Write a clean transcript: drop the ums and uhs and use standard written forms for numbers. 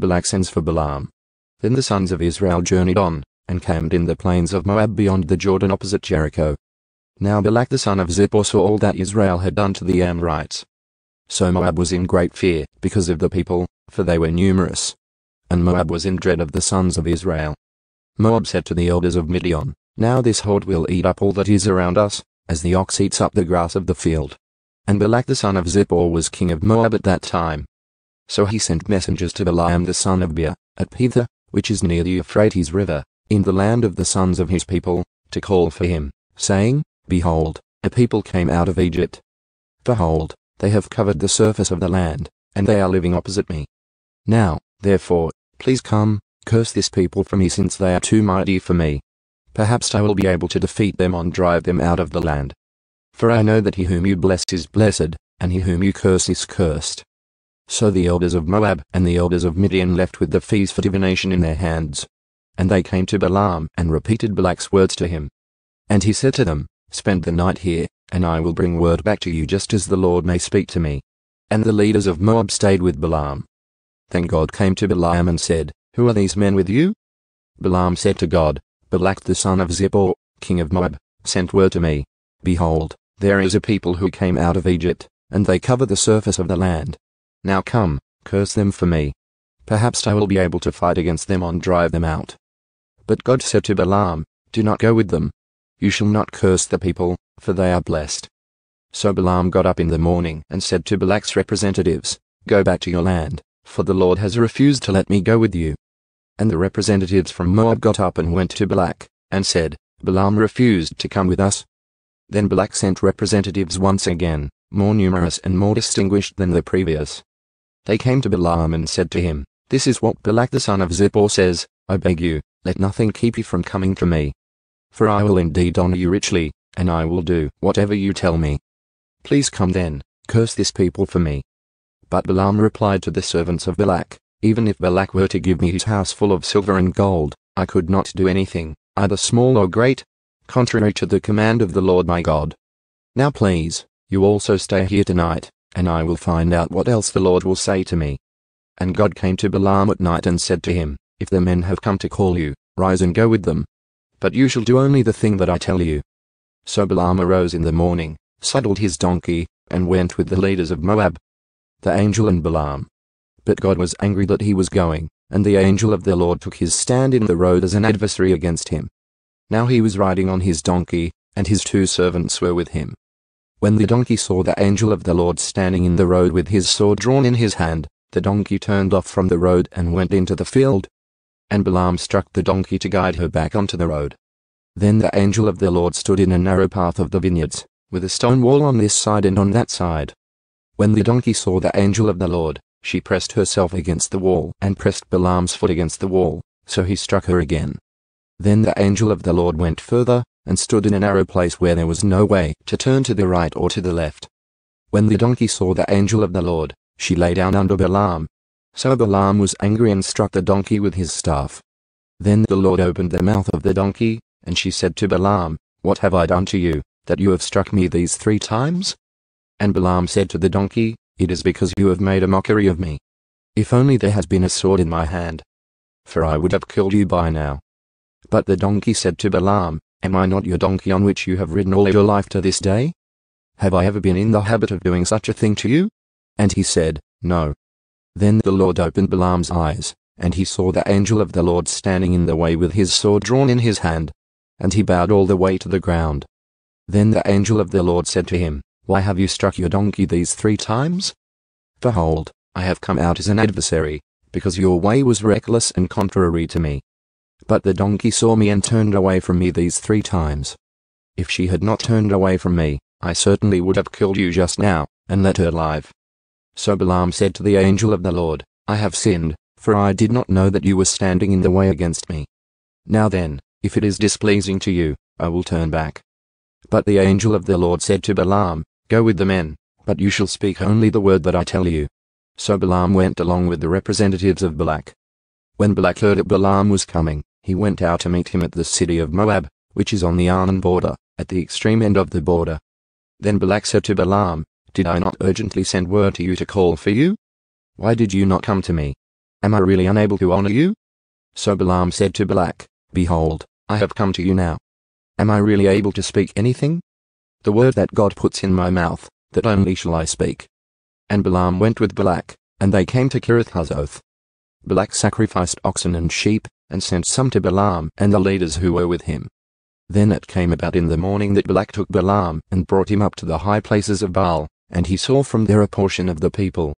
Balak sends for Balaam. Then the sons of Israel journeyed on, and camped in the plains of Moab beyond the Jordan opposite Jericho. Now Balak the son of Zippor saw all that Israel had done to the Amorites. So Moab was in great fear because of the people, for they were numerous. And Moab was in dread of the sons of Israel. Moab said to the elders of Midian, "Now this horde will eat up all that is around us, as the ox eats up the grass of the field." And Balak the son of Zippor was king of Moab at that time. So he sent messengers to Balaam the son of Beor, at Pethor, which is near the Euphrates River, in the land of the sons of his people, to call for him, saying, "Behold, a people came out of Egypt. Behold, they have covered the surface of the land, and they are living opposite me. Now, therefore, please come, curse this people for me, since they are too mighty for me. Perhaps I will be able to defeat them and drive them out of the land. For I know that he whom you bless is blessed, and he whom you curse is cursed." So the elders of Moab and the elders of Midian left with the fees for divination in their hands. And they came to Balaam and repeated Balak's words to him. And he said to them, "Spend the night here, and I will bring word back to you just as the Lord may speak to me." And the leaders of Moab stayed with Balaam. Then God came to Balaam and said, "Who are these men with you?" Balaam said to God, "Balak the son of Zippor, king of Moab, sent word to me. Behold, there is a people who came out of Egypt, and they cover the surface of the land. Now come, curse them for me. Perhaps I will be able to fight against them and drive them out." But God said to Balaam, "Do not go with them. You shall not curse the people, for they are blessed." So Balaam got up in the morning and said to Balak's representatives, "Go back to your land, for the Lord has refused to let me go with you." And the representatives from Moab got up and went to Balak, and said, "Balaam refused to come with us." Then Balak sent representatives once again, more numerous and more distinguished than the previous. They came to Balaam and said to him, "This is what Balak the son of Zippor says, I beg you, let nothing keep you from coming to me. For I will indeed honor you richly, and I will do whatever you tell me. Please come then, curse this people for me." But Balaam replied to the servants of Balak, "Even if Balak were to give me his house full of silver and gold, I could not do anything, either small or great, contrary to the command of the Lord my God. Now please, you also stay here tonight, and I will find out what else the Lord will say to me." And God came to Balaam at night and said to him, "If the men have come to call you, rise and go with them. But you shall do only the thing that I tell you." So Balaam arose in the morning, saddled his donkey, and went with the leaders of Moab, the angel and Balaam. But God was angry that he was going, and the angel of the Lord took his stand in the road as an adversary against him. Now he was riding on his donkey, and his 2 servants were with him. When the donkey saw the angel of the Lord standing in the road with his sword drawn in his hand, the donkey turned off from the road and went into the field. And Balaam struck the donkey to guide her back onto the road. Then the angel of the Lord stood in a narrow path of the vineyards, with a stone wall on this side and on that side. When the donkey saw the angel of the Lord, she pressed herself against the wall and pressed Balaam's foot against the wall, so he struck her again. Then the angel of the Lord went further, and stood in a narrow place where there was no way to turn to the right or to the left. When the donkey saw the angel of the Lord, she lay down under Balaam. So Balaam was angry and struck the donkey with his staff. Then the Lord opened the mouth of the donkey, and she said to Balaam, "What have I done to you, that you have struck me these 3 times? And Balaam said to the donkey, "It is because you have made a mockery of me. If only there had been a sword in my hand, for I would have killed you by now." But the donkey said to Balaam, "Am I not your donkey on which you have ridden all your life to this day? Have I ever been in the habit of doing such a thing to you?" And he said, "No." Then the Lord opened Balaam's eyes, and he saw the angel of the Lord standing in the way with his sword drawn in his hand, and he bowed all the way to the ground. Then the angel of the Lord said to him, "Why have you struck your donkey these 3 times? Behold, I have come out as an adversary, because your way was reckless and contrary to me. But the donkey saw me and turned away from me these 3 times. If she had not turned away from me, I certainly would have killed you just now, and let her live." So Balaam said to the angel of the Lord, "I have sinned, for I did not know that you were standing in the way against me. Now then, if it is displeasing to you, I will turn back." But the angel of the Lord said to Balaam, "Go with the men, but you shall speak only the word that I tell you." So Balaam went along with the representatives of Balak. When Balak heard that Balaam was coming, he went out to meet him at the city of Moab, which is on the Arnon border, at the extreme end of the border. Then Balak said to Balaam, "Did I not urgently send word to you to call for you? Why did you not come to me?" Am I really unable to honor you? So Balaam said to Balak, Behold, I have come to you now. Am I really able to speak anything? The word that God puts in my mouth, that only shall I speak. And Balaam went with Balak, and they came to Kiriath-Huzoth. Balak sacrificed oxen and sheep, and sent some to Balaam and the leaders who were with him. Then it came about in the morning that Balak took Balaam and brought him up to the high places of Baal, and he saw from there a portion of the people,